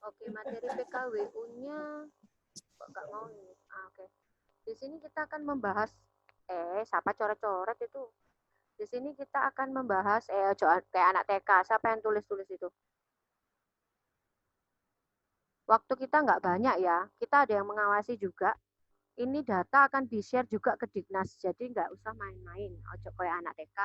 Oke, materi PKWU-nya kok nggak mau ini. Oke. Di sini kita akan membahas siapa coret-coret itu. Di sini kita akan membahas kayak anak TK. Siapa yang tulis-tulis itu? Waktu kita nggak banyak ya. Kita ada yang mengawasi juga. Ini data akan di-share juga ke Dignas. Jadi nggak usah main-main. Ojo kayak anak TK.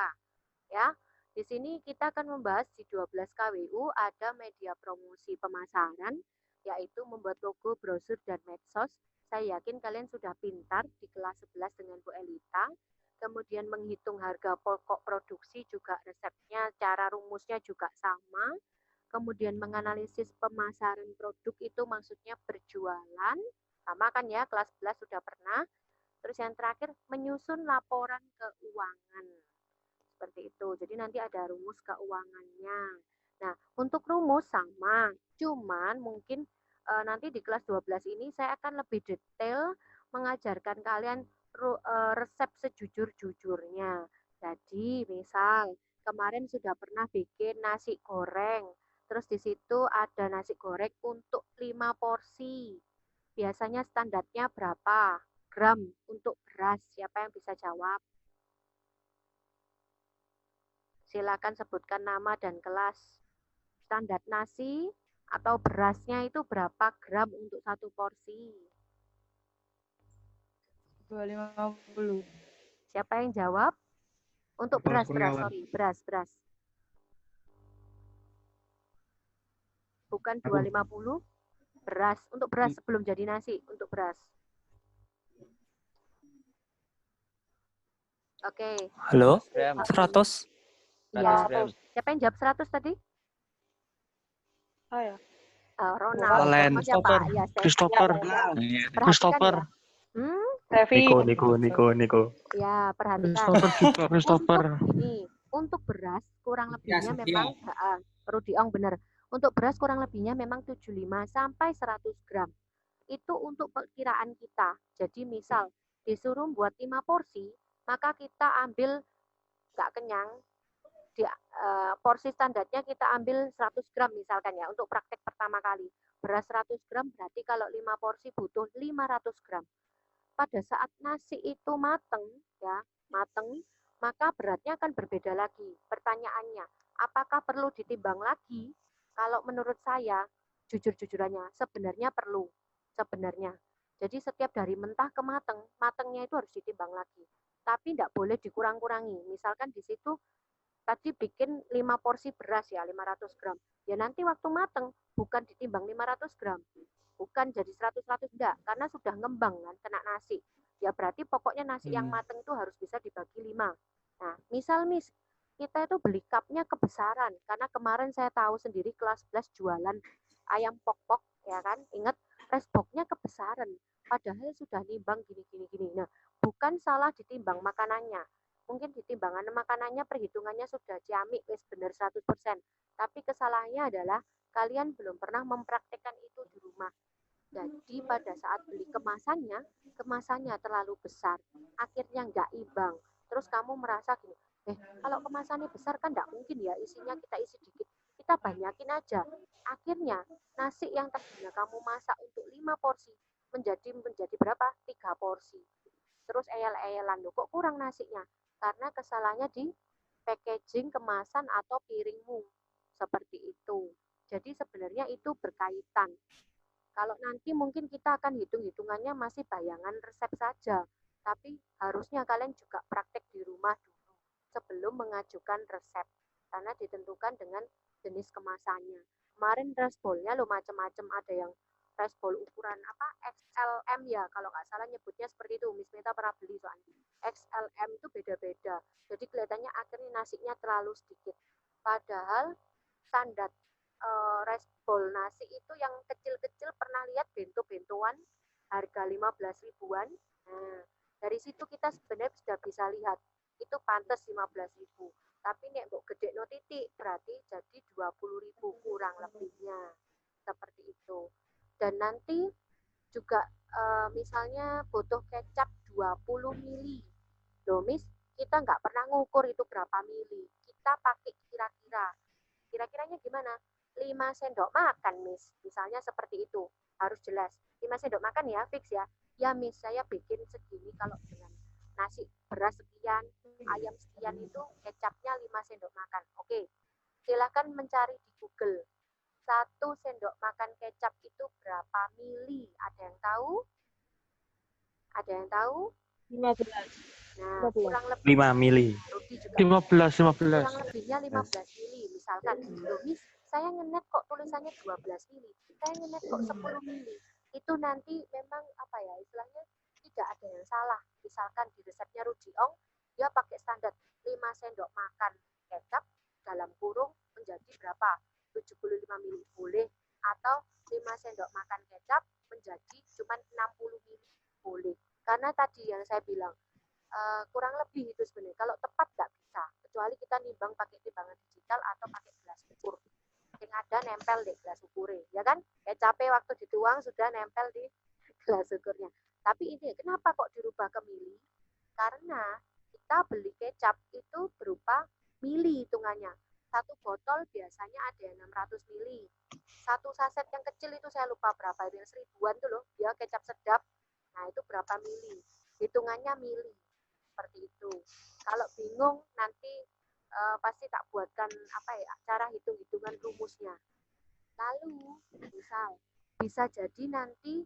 Ya. Di sini kita akan membahas di 12 KWU ada media promosi pemasaran, yaitu membuat logo, brosur, dan medsos. Saya yakin kalian sudah pintar di kelas 11 dengan Bu Elita. Kemudian menghitung harga pokok produksi juga resepnya, cara rumusnya juga sama. Kemudian menganalisis pemasaran produk itu maksudnya berjualan. Sama kan ya, kelas 11 sudah pernah. Terus yang terakhir, menyusun laporan keuangan seperti itu. Jadi nanti ada rumus keuangannya. Nah, untuk rumus sama, cuman mungkin nanti di kelas 12 ini saya akan lebih detail mengajarkan kalian resep sejujur-jujurnya. Jadi, misal kemarin sudah pernah bikin nasi goreng, terus di situ ada nasi goreng untuk 5 porsi. Biasanya standarnya berapa gram untuk beras? Siapa yang bisa jawab? Silakan sebutkan nama dan kelas. Standar nasi atau berasnya itu berapa gram untuk satu porsi? 250. Siapa yang jawab? Untuk beras, beras. Bukan 250, beras. Untuk beras sebelum jadi nasi, untuk beras. Oke. Halo, 100. 100. Iya. Siapa yang jawab 100 tadi? Oh ya. Ronald. Lalen. Siapa? Ya, Christopher. Perhatikan ya. Niko. Ya, perhatikan. Christopher. Untuk beras kurang lebihnya memang Rudiong benar. Untuk beras kurang lebihnya memang 75 sampai 100 gram. Itu untuk perkiraan kita. Jadi misal disuruh buat 5 porsi, maka kita ambil nggak kenyang, porsi standarnya kita ambil 100 gram misalkan ya, untuk praktek pertama kali. Beras 100 gram berarti kalau 5 porsi butuh 500 gram. Pada saat nasi itu mateng, maka beratnya akan berbeda lagi. Pertanyaannya, apakah perlu ditimbang lagi? Kalau menurut saya, jujur-jujurannya, sebenarnya perlu. Sebenarnya. Jadi setiap dari mentah ke matengnya itu harus ditimbang lagi. Tapi tidak boleh dikurang-kurangi. Misalkan di situ tadi bikin 5 porsi beras ya, 500 gram. Ya nanti waktu mateng, bukan ditimbang 500 gram. Bukan jadi 100-100, enggak. Karena sudah ngembang kan, kena nasi. Ya berarti pokoknya nasi yang mateng itu harus bisa dibagi 5. Nah, misal kita itu beli cupnya kebesaran. Karena kemarin saya tahu sendiri kelas 11 jualan ayam pok-pok, ya kan. Ingat, resboxnya kebesaran. Padahal sudah nimbang gini. Nah, bukan salah ditimbang makanannya. Mungkin di timbangan makanannya perhitungannya sudah ciamik, wis benar 100%. Tapi kesalahannya adalah kalian belum pernah mempraktekkan itu di rumah. Jadi pada saat beli kemasannya terlalu besar. Akhirnya nggak imbang. Terus kamu merasa gini, kalau kemasannya besar kan nggak mungkin ya isinya kita isi dikit. Kita banyakin aja. Akhirnya nasi yang tadinya kamu masak untuk 5 porsi menjadi berapa? 3 porsi. Terus eyel-eyelan, kok kurang nasinya? Karena kesalahannya di packaging, kemasan, atau piringmu. Seperti itu. Jadi sebenarnya itu berkaitan. Kalau nanti mungkin kita akan hitung-hitungannya masih bayangan resep saja. Tapi harusnya kalian juga praktek di rumah dulu sebelum mengajukan resep. Karena ditentukan dengan jenis kemasannya. Kemarin rice bowl-nya lo macam-macam, ada yang rice bowl ukuran XLM ya, kalau nggak salah nyebutnya seperti itu. Miss Meta pernah beli soalnya. XLM itu beda-beda. Jadi kelihatannya akhirnya nasinya terlalu sedikit. Padahal standar rice bowl nasi itu yang kecil-kecil, pernah lihat bento-bentoan harga 15 ribuan. Nah, dari situ kita sebenarnya sudah bisa lihat itu pantas 15 ribu. Tapi nek mbok gede no titik berarti jadi 20 ribu kurang lebihnya. Seperti itu. Dan nanti juga misalnya butuh kecap 20 mili. Loh Miss, kita nggak pernah ngukur itu berapa mili. Kita pakai kira-kira. Kira-kiranya gimana? 5 sendok makan, Miss. Misalnya seperti itu. Harus jelas. 5 sendok makan ya, fix ya. Ya, Miss, saya bikin segini kalau dengan nasi beras sekian, ayam sekian itu kecapnya 5 sendok makan. Oke. Silakan mencari di Google. 1 sendok makan kecap itu berapa mili? Ada yang tahu? Ada yang tahu? 15. Nah, 15. kurang lebih 5 mili. Rudi juga 15. kurang lebihnya 15 mili. Misalkan, loh Miss, saya ngenet kok tulisannya 12 mili. Saya ngenet kok 10 mili. Itu nanti memang apa ya, istilahnya tidak ada yang salah. Misalkan di resepnya Rudi Ong, dia pakai standar 5 sendok makan kecap dalam kurung menjadi berapa? 75 mili boleh, atau 5 sendok makan kecap menjadi cuma 60 mili boleh. Karena tadi yang saya bilang, kurang lebih itu sebenarnya. Kalau tepat nggak bisa, kecuali kita nimbang pakai timbangan digital atau pakai gelas ukur. Yang ada nempel di gelas ukurnya, ya kan? Kecapnya waktu dituang sudah nempel di gelas ukurnya. Tapi ini kenapa kok dirubah ke mili? Karena kita beli kecap itu berupa mili hitungannya. Satu botol biasanya ada yang 600 mili. Satu saset yang kecil itu saya lupa berapa, itu yang 1000-an tuh loh, dia kecap sedap. Nah, itu berapa mili? Hitungannya mili. Seperti itu. Kalau bingung nanti pasti tak buatkan apa ya, cara hitung-hitungan rumusnya. Lalu, misal bisa jadi nanti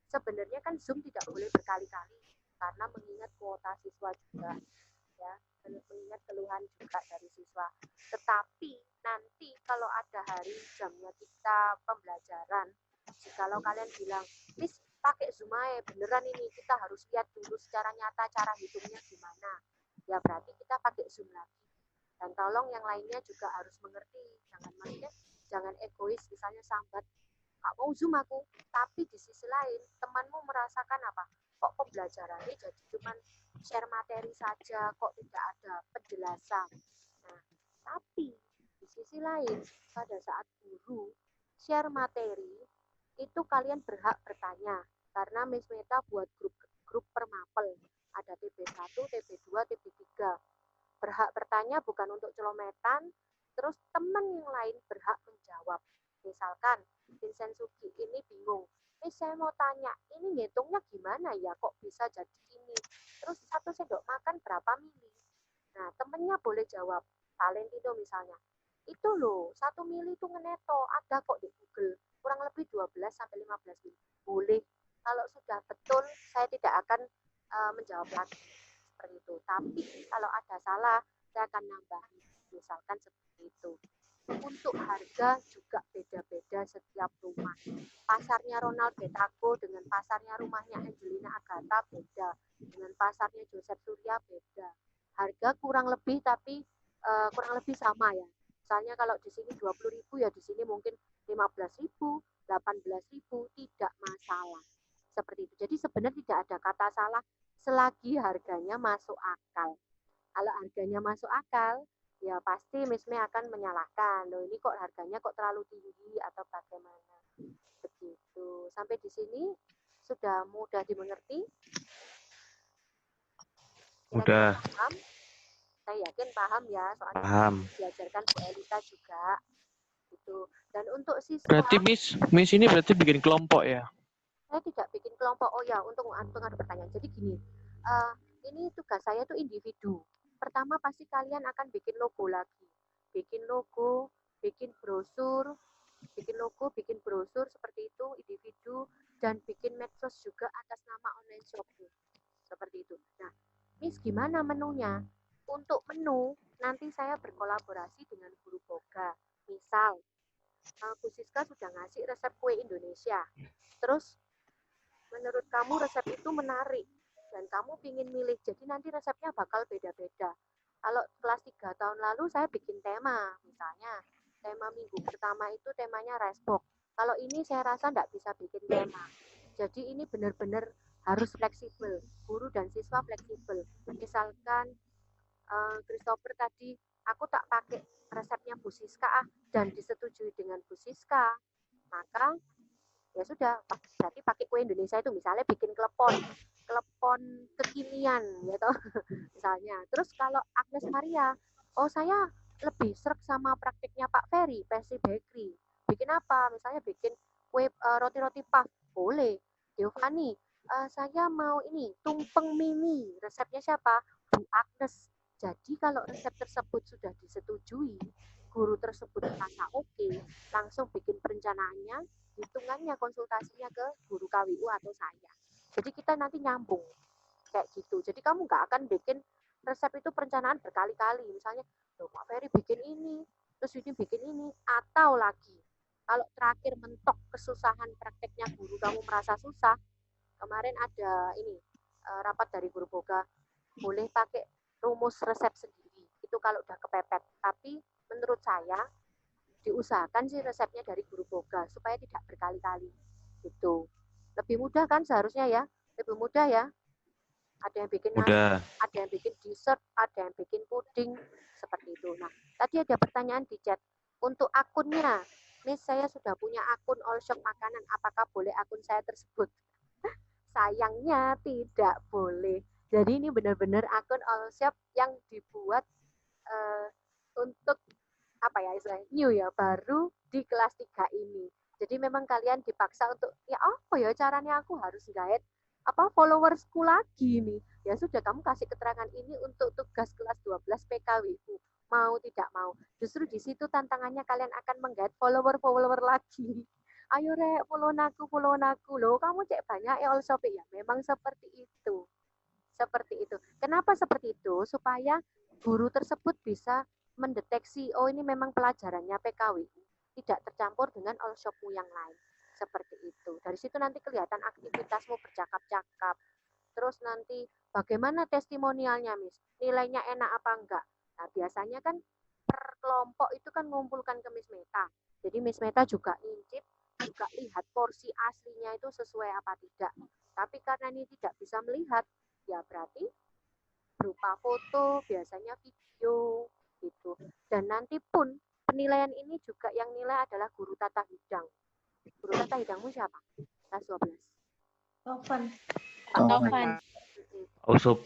sebenarnya kan Zoom tidak boleh berkali-kali karena mengingat kuota siswa juga, ya, mengingat keluhan juga dari siswa. Tetapi nanti kalau ada hari jamnya kita pembelajaran, kalau kalian bilang, Miss, pakai Zoom aja, beneran ini kita harus lihat dulu secara nyata cara hitungnya gimana, ya berarti kita pakai Zoom lagi. Dan tolong yang lainnya juga harus mengerti, jangan egois, misalnya sambat, Kak mau Zoom aku, tapi di sisi lain temanmu merasakan apa? Kok pembelajarannya jadi cuman share materi saja, kok tidak ada penjelasan. Nah, tapi di sisi lain pada saat guru share materi itu kalian berhak bertanya, karena Miss Meta buat grup per mapel, ada TB1, TB2, TB3. Berhak bertanya bukan untuk celometan, terus teman yang lain berhak menjawab. Misalkan Vincent Sugi ini bingung, saya mau tanya, ini ngitungnya gimana ya, kok bisa jadi ini? Terus 1 sendok makan berapa mili? Nah, temennya boleh jawab, Valentino misalnya, itu loh, 1 mili itu ngeneto, ada kok di Google, kurang lebih 12 sampai 15 mili. Boleh, kalau sudah betul, saya tidak akan menjawab lagi seperti itu. Tapi kalau ada salah, saya akan nambahin, misalkan seperti itu. Untuk harga juga beda-beda setiap rumah. Pasarnya Ronald Betaco dengan pasarnya rumahnya Angelina Agatha beda, dengan pasarnya Joseph Surya beda. Harga kurang lebih, tapi kurang lebih sama ya. Misalnya kalau di sini 20.000 ya di sini mungkin 15.000, 18.000, tidak masalah. Seperti itu. Jadi sebenarnya tidak ada kata salah selagi harganya masuk akal. Kalau harganya masuk akal, ya pasti Miss Mei akan menyalahkan, loh ini kok harganya kok terlalu tinggi atau bagaimana. Begitu. Sampai di sini sudah mudah dimengerti? Udah. Paham? Saya yakin paham ya, soalnya Paham. diajarkan Bu Elita juga. Gitu. Dan untuk siswa, Berarti Miss ini berarti bikin kelompok ya? saya tidak bikin kelompok. Oh ya, untuk ada pertanyaan. Jadi gini, ini tugas saya tuh individu. Pertama pasti kalian akan bikin logo lagi. Bikin logo, bikin brosur, bikin brosur seperti itu, individu, dan bikin medsos juga atas nama online shopee. Seperti itu. Nah, Miss gimana menunya? Untuk menu, nanti saya berkolaborasi dengan Guru Boga. Misal, Bu Siska sudah ngasih resep kue Indonesia. Terus, menurut kamu resep itu menarik, dan kamu pingin milih, jadi nanti resepnya bakal beda-beda. Kalau kelas 3 tahun lalu saya bikin tema, misalnya tema minggu pertama itu temanya respok. Kalau ini saya rasa tidak bisa bikin tema. Jadi ini benar-benar harus fleksibel, guru dan siswa fleksibel. Misalkan Christopher tadi, aku tak pakai resepnya Bu Siska dan disetujui dengan Bu Siska, maka ya sudah, berarti pakai kue Indonesia itu misalnya bikin klepon kekinian gitu misalnya. Terus kalau Agnes Maria, oh saya lebih serak sama praktiknya Pak Ferry, Percy Bakery, bikin apa? Misalnya bikin kue roti-roti puff, boleh. Giovanni, saya mau ini tumpeng mini. Resepnya siapa? Bu Agnes. Jadi kalau resep tersebut sudah disetujui, guru tersebut merasa oke, langsung bikin perencanaannya, hitungannya, konsultasinya ke guru KWU atau saya. Jadi kita nanti nyambung kayak gitu. Jadi kamu nggak akan bikin resep itu perencanaan berkali-kali. Misalnya, loh Pak Ferry bikin ini, terus ini bikin ini, atau lagi kalau terakhir mentok kesusahan prakteknya guru kamu merasa susah, kemarin ada ini rapat dari guru boga, boleh pakai rumus resep sendiri. Itu kalau udah kepepet. Tapi menurut saya diusahakan sih resepnya dari guru boga supaya tidak berkali-kali. Gitu. Lebih mudah kan seharusnya ya? Lebih mudah ya. Ada yang bikin nasi, Udah. ada yang bikin dessert, ada yang bikin puding, seperti itu. Nah, tadi ada pertanyaan di chat. Untuk akunnya, Miss, saya sudah punya akun all shop makanan, apakah boleh akun saya tersebut? Sayangnya tidak boleh. Jadi ini benar-benar akun all shop yang dibuat untuk apa ya istilahnya new ya, baru di kelas 3 ini. Jadi memang kalian dipaksa untuk ya apa ya caranya aku harus guide apa followersku lagi nih. Ya sudah kamu kasih keterangan ini untuk tugas kelas 12 PKWU. Mau tidak mau. Justru di situ tantangannya kalian akan menggait follower lagi. Ayo rek, follow aku. Loh, kamu cek banyak ya all shop ya. Memang seperti itu. Seperti itu. Kenapa seperti itu? Supaya guru tersebut bisa mendeteksi, oh ini memang pelajarannya PKWU. Tidak tercampur dengan all shopmu yang lain. Seperti itu. Dari situ nanti kelihatan aktivitasmu bercakap-cakap. Terus nanti bagaimana testimonialnya, Miss? Nilainya enak apa enggak? Nah, biasanya kan per kelompok itu kan mengumpulkan ke Miss Meta. Jadi Miss Meta juga incip, juga lihat porsi aslinya itu sesuai apa tidak. Tapi karena ini tidak bisa melihat, ya berarti berupa foto, biasanya video, gitu. Dan nanti pun penilaian ini juga yang nilai adalah guru tata hidang. Guru tata hidangmu siapa? Kelas 12. Tovan. Usup.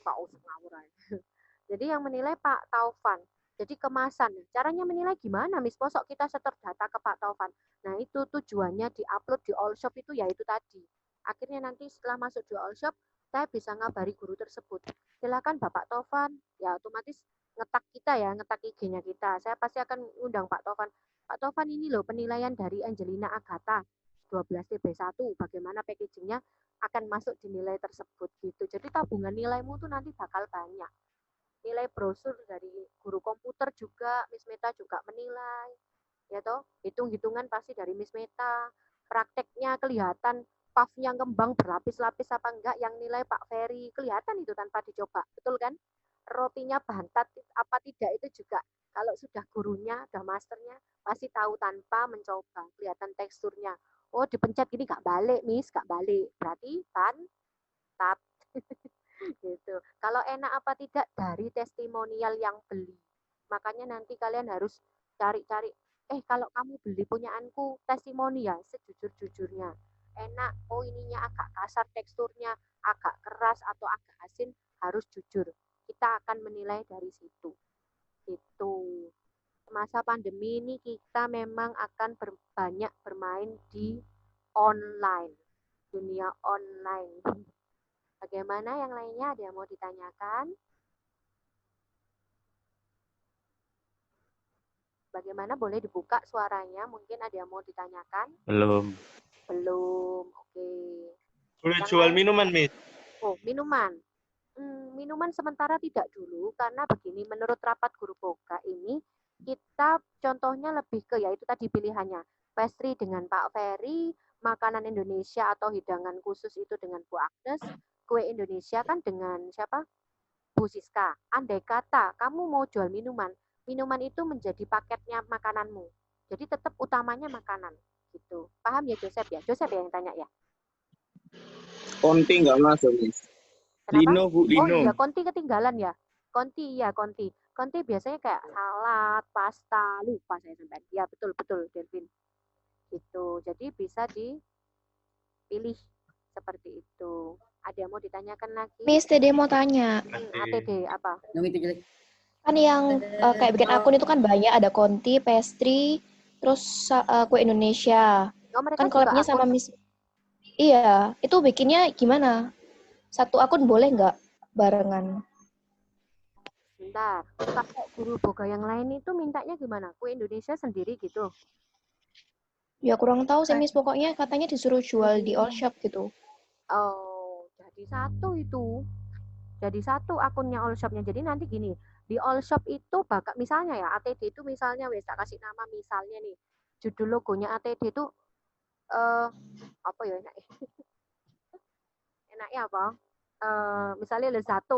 Pak Usop ngawur aja. Jadi yang menilai Pak Taufan. Jadi kemasan. Caranya menilai gimana, Miss? Mosok kita setor data ke Pak Taufan. Nah, itu tujuannya di-upload di all shop itu ya itu tadi. Akhirnya nanti setelah masuk di all shop, saya bisa ngabari guru tersebut. Silakan Bapak Taufan, ya otomatis ngetak kita ya, ngetak IG-nya kita. Saya pasti akan undang Pak Taufan. Pak Taufan ini loh penilaian dari Angelina Agatha 12 TB1, bagaimana packagingnya akan masuk di nilai tersebut gitu. Jadi tabungan nilaimu tuh nanti bakal banyak. Nilai brosur dari guru komputer juga, Miss Meta juga menilai. Ya toh, hitung-hitungan pasti dari Miss Meta. Prakteknya kelihatan puffnya ngembang berlapis-lapis apa enggak, yang nilai Pak Ferry kelihatan itu tanpa dicoba, betul kan? Rotinya bantat apa tidak itu juga kalau sudah gurunya, sudah masternya pasti tahu tanpa mencoba, kelihatan teksturnya. Oh dipencet gini gak balik, Miss, gak balik, berarti pantat. Gitu. Kalau enak apa tidak dari testimonial yang beli. Makanya nanti kalian harus cari-cari, kalau kamu beli punyaanku testimonial sejujur-jujurnya. Enak, oh ininya agak kasar teksturnya, agak keras atau agak asin, harus jujur. Kita akan menilai dari situ. Itu. Masa pandemi ini kita memang akan banyak bermain di online. Dunia online. Bagaimana yang lainnya? Ada yang mau ditanyakan? Bagaimana? Boleh dibuka suaranya? Mungkin ada yang mau ditanyakan? Belum. Belum. Oke. Boleh Yang jual lain? minuman, Miss? Oh, minuman. Minuman sementara tidak dulu, karena begini, menurut rapat guru boga ini, kita contohnya lebih ke, yaitu tadi pilihannya, pastry dengan Pak Ferry, makanan Indonesia atau hidangan khusus itu dengan Bu Agnes, kue Indonesia kan dengan siapa? Bu Siska. Andai kata kamu mau jual minuman, minuman itu menjadi paketnya makananmu. Jadi tetap utamanya makanan. Gitu. Paham ya Joseph ya? Joseph ya yang tanya ya? Konti nggak masuk, Miss. Kenapa? Lino, Bu, Oh Lino. iya, konti ketinggalan ya. Konti, iya konti. Konti biasanya kayak salad, pasta, lupa saya sampai. Ya betul Delvin. Gitu. Jadi bisa dipilih seperti itu. Ada yang mau ditanyakan lagi? Miss, Dede mau tanya. ATD apa? Kan yang kayak bikin akun itu kan banyak, ada konti, pastry, terus kue Indonesia. Oh, mereka Kan juga collab-nya sama akun. Miss. Iya, itu bikinnya gimana? Satu akun boleh nggak barengan? Bentar, kalau guru boga yang lain itu mintanya gimana? Kue Indonesia sendiri gitu? Ya kurang tahu sih Miss, pokoknya katanya disuruh jual di all shop gitu. Oh, jadi satu itu. Jadi satu akunnya all shopnya. Jadi nanti gini, di all shop itu bakal misalnya ya ATD itu misalnya wes tak kasih nama misalnya nih. Judul logonya ATD itu apa ya enak enaknya apa? Misalnya Le1,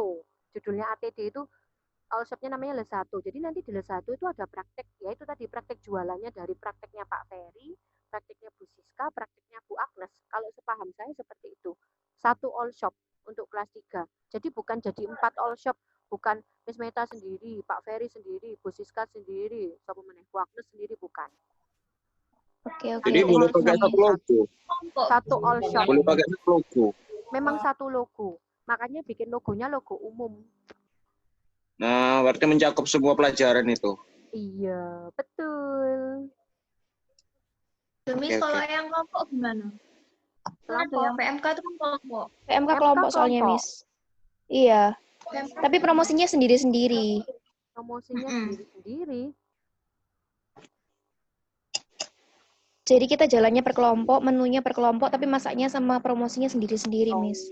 judulnya ATD itu all shopnya namanya Le1. Jadi nanti di Le1 itu ada praktek, ya itu tadi praktek jualannya dari prakteknya Pak Ferry, prakteknya Bu Siska, prakteknya Bu Agnes. Kalau sepaham saya seperti itu. Satu all shop untuk kelas 3. Jadi bukan jadi 4 all shop, bukan Miss Meta sendiri, Pak Ferry sendiri, Bu Siska sendiri, siapa meneh, Bu Agnes sendiri, bukan. Oke, Jadi Satu boleh all pakai shop. satu logo. Satu all shop. Boleh pakai satu logo. Memang satu logo. Makanya bikin logonya logo umum. Nah, berarti mencakup semua pelajaran itu. Iya, betul. Miss, Oke, kalau oke. yang kelompok gimana? Kan ada yang PMK itu kan kelompok. PMK PMK kelompok soalnya, kelompok. Miss. Iya. Tapi promosinya sendiri-sendiri. Promosinya sendiri-sendiri. Jadi kita jalannya per kelompok, menunya per kelompok, tapi masaknya sama promosinya sendiri-sendiri, Miss.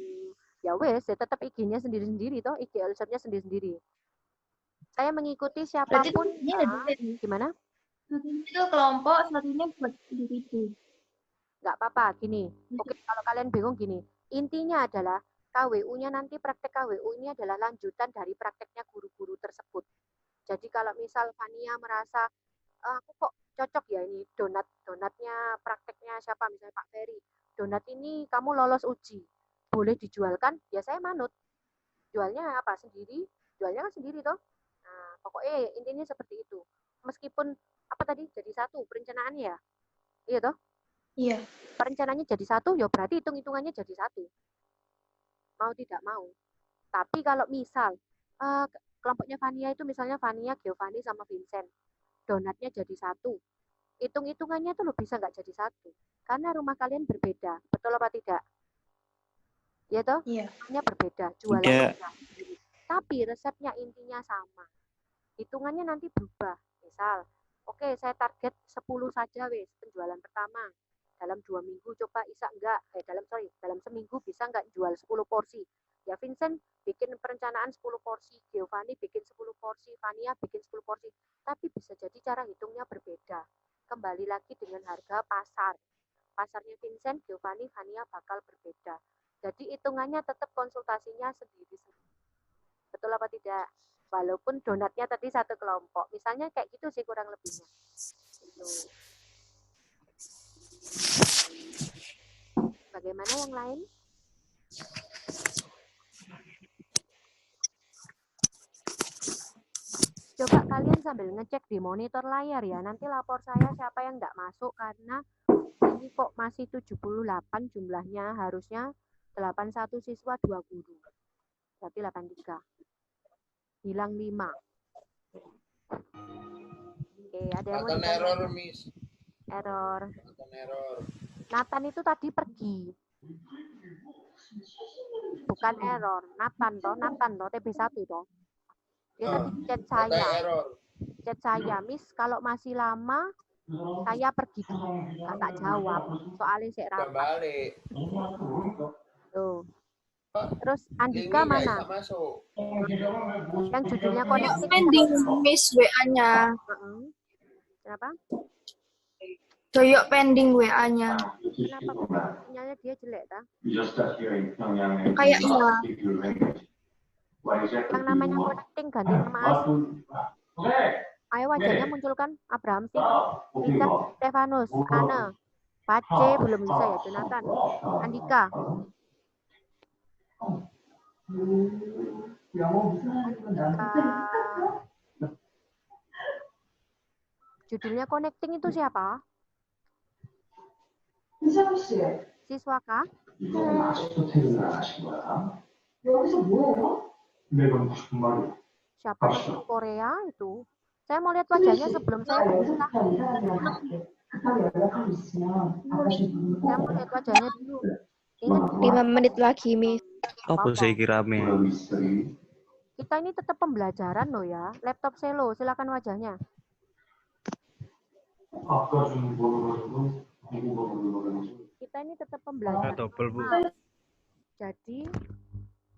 Ya wes, ya tetap IG-nya sendiri-sendiri toh, IG all-shopnya sendiri-sendiri. Saya mengikuti siapapun. Gimana? Itu kelompok, satunya buat individu. Nggak apa-apa, gini. Oke, kalau kalian bingung gini. Intinya adalah KWU-nya nanti praktek KWU ini adalah lanjutan dari prakteknya guru-guru tersebut. Jadi kalau misal Fania merasa aku kok cocok ya ini donatnya prakteknya siapa misalnya Pak Ferry, donat ini kamu lolos uji, boleh dijualkan, ya saya manut. Jualnya apa sendiri, jualnya kan sendiri toh. Nah, pokoknya intinya seperti itu. Meskipun apa tadi jadi satu perencanaannya ya, iya toh. Iya. Perencanaannya jadi satu, ya berarti hitung-hitungannya jadi satu. Mau tidak mau. Tapi kalau misal kelompoknya Fania itu misalnya Fania, Giovanni sama Vincent, donatnya jadi satu. Hitung-hitungannya tuh lo bisa nggak jadi satu. Karena rumah kalian berbeda. Betul apa tidak? Ya toh? Iya. Rumahnya berbeda. Jualannya sendiri. Tapi resepnya intinya sama. Hitungannya nanti berubah. Misal, oke saya target 10 saja wes penjualan pertama. Dalam 2 minggu coba bisa enggak, dalam seminggu bisa enggak jual 10 porsi. Ya Vincent bikin perencanaan 10 porsi, Giovanni bikin 10 porsi, Fania bikin 10 porsi. Tapi bisa jadi cara hitungnya berbeda. Kembali lagi dengan harga pasar. Pasarnya Vincent, Giovanni, Fania bakal berbeda. Jadi hitungannya tetap konsultasinya sendiri-sendiri. Betul apa tidak? Walaupun donatnya tadi satu kelompok. Misalnya kayak gitu sih kurang lebihnya. Gitu. Bagaimana yang lain? Coba kalian sambil ngecek di monitor layar ya. Nanti lapor saya siapa yang nggak masuk karena ini kok masih 78 jumlahnya. Harusnya 81 siswa 2 guru. Berarti 83. Hilang 5. Oke, ada yang mau ditanya? Error, Miss. Error. Error. Nathan itu tadi pergi. Bukan error. Nathan toh, TB1 toh. Dia tadi chat saya. Chat saya, Miss, kalau masih lama, saya pergi dulu. Nggak tak jawab. Soalnya saya rapat. Tuh. Terus Andika mana? Yang judulnya connecting. Pending Miss WA-nya. Kenapa? Doyok pending WA-nya. Kenapa? Sinyalnya dia jelek, ta? Kayaknya. Yang namanya connecting ganti nama asli. Ayo wajahnya munculkan. Abraham sih. Richard, Stefanus, Anne, Pace belum bisa ya, Jonathan, Andika. Judulnya connecting itu siapa? Siswa kah? Siapa yang Korea itu? Saya mau lihat wajahnya sebelum saya buka. Kamu lihat wajahnya dulu. Ingat 5 menit lagi, Miss. Apa saya kira rame? kita ini tetap pembelajaran loh ya. Laptop Selo, silakan wajahnya. Kita ini tetap pembelajaran. Double, Bu. normal. Jadi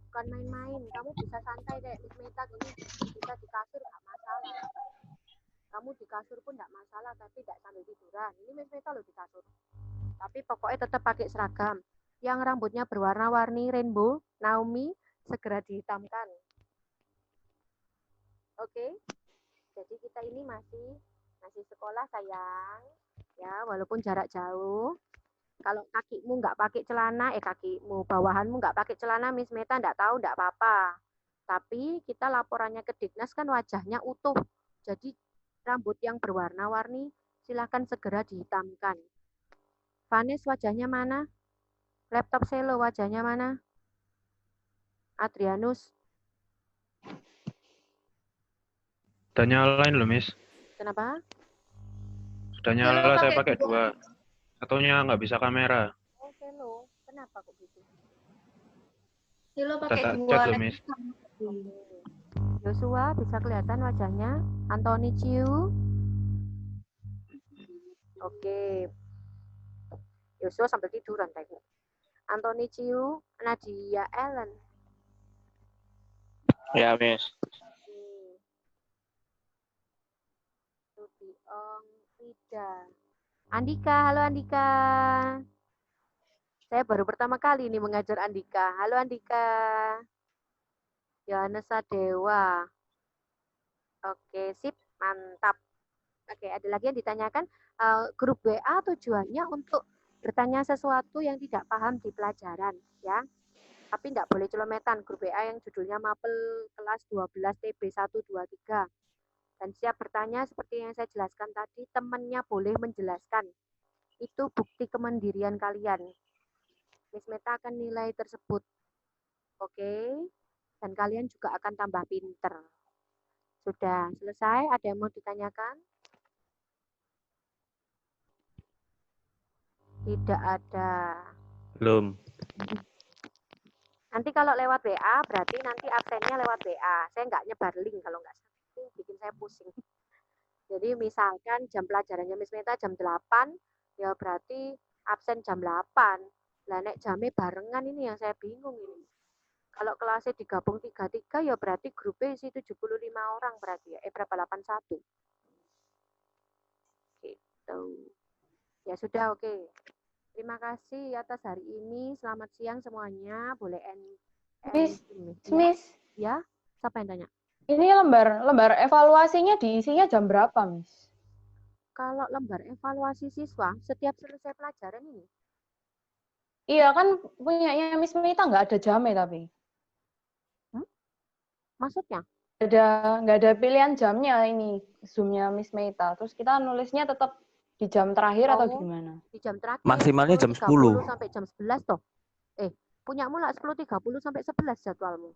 bukan main-main. Kamu bisa santai kayak Miss Meta gini, bisa di kasur nggak masalah. Kamu di kasur pun nggak masalah, tapi nggak sambil tiduran. Ini Miss Meta loh di kasur. Tapi pokoknya tetap pakai seragam. Yang rambutnya berwarna-warni rainbow, Naomi, segera dihitamkan. Oke? Jadi kita ini masih sekolah sayang. Ya, walaupun jarak jauh. Kalau kakimu nggak pakai celana, kakimu, bawahanmu nggak pakai celana, Miss Meta nggak tahu, nggak apa-apa. Tapi kita laporannya ke Dignas kan wajahnya utuh. Jadi rambut yang berwarna-warni silakan segera dihitamkan. Vanes wajahnya mana? Laptop Selo wajahnya mana? Adrianus, Udah nyalain loh, Miss. kenapa? Sudah nyala, saya pakai 2. Satunya nggak bisa kamera. Oh, Selo, kenapa kok gitu? Silo Udah tak chat loh, Miss. Joshua bisa kelihatan wajahnya. Anthony Chiu. Oke. Joshua sampai tiduran tadi. Anthony Chiu, Nadia Ellen. Ya, Miss. Rudiong Rida. Andika, halo Andika. Saya baru pertama kali ini mengajar Andika. Halo Andika. Yohanesa Dewa. Oke, sip, mantap. Oke, ada lagi yang ditanyakan. Grup WA tujuannya untuk bertanya sesuatu yang tidak paham di pelajaran, ya. Tapi tidak boleh celometan. Grup WA yang judulnya Mapel kelas 12 TB 123. Dan siap bertanya seperti yang saya jelaskan tadi, temannya boleh menjelaskan. Itu bukti kemandirian kalian. Miss Meta akan nilai tersebut. Oke? Dan kalian juga akan tambah pinter. Sudah selesai? Ada yang mau ditanyakan? Tidak ada. Belum. Nanti kalau lewat WA, berarti nanti absennya lewat WA. Saya nggak nyebar link kalau nggak salah. Bikin saya pusing. Jadi misalkan jam pelajarannya Miss Meta jam 8, ya berarti absen jam 8. Lah nek jamnya barengan ini yang saya bingung ini. Kalau kelasnya digabung 3-3, ya berarti grupnya isi 75 orang berarti ya. Berapa 81? Gitu. Ya sudah, oke. Terima kasih atas hari ini. Selamat siang semuanya. Boleh Miss, ya? Miss, Ya, siapa yang tanya? ini lembar evaluasinya diisinya jam berapa, Miss? Kalau lembar evaluasi siswa, setiap selesai pelajaran ini. Iya, kan punyanya Miss Mita nggak ada jamnya tapi. Maksudnya? Nggak ada pilihan jamnya ini, Zoom-nya Miss Mita. Terus kita nulisnya tetap di jam terakhir atau gimana? Di jam terakhir. Maksimalnya jam 10 10. sampai jam 11 toh. Punyamu lah 10.30 sampai 11 jadwalmu.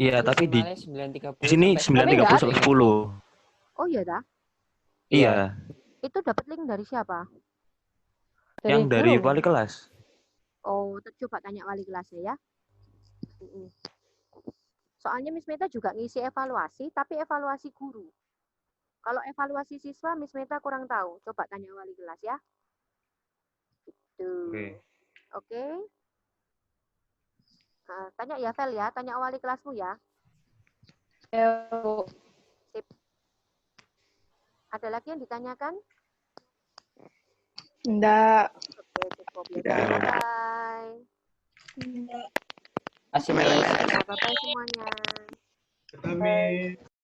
Iya, tapi di 9.30 sini 9.30 sampai 10. Oh iya dah. Iya, Itu dapat link dari siapa? yang dari guru. wali kelas. Oh, coba tanya wali kelasnya ya. Soalnya Miss Meta juga ngisi evaluasi, tapi evaluasi guru. Kalau evaluasi siswa, Miss Meta kurang tahu. Coba tanya wali kelas ya. Gitu. Oke. Nah, tanya ya, Vel ya. Tanya wali kelasmu ya. Ya, Bu. Sip. Ada lagi yang ditanyakan? Enggak. Oke, cukup ya. Tidak. Bye-bye. Masih Miss. Bye-bye semuanya.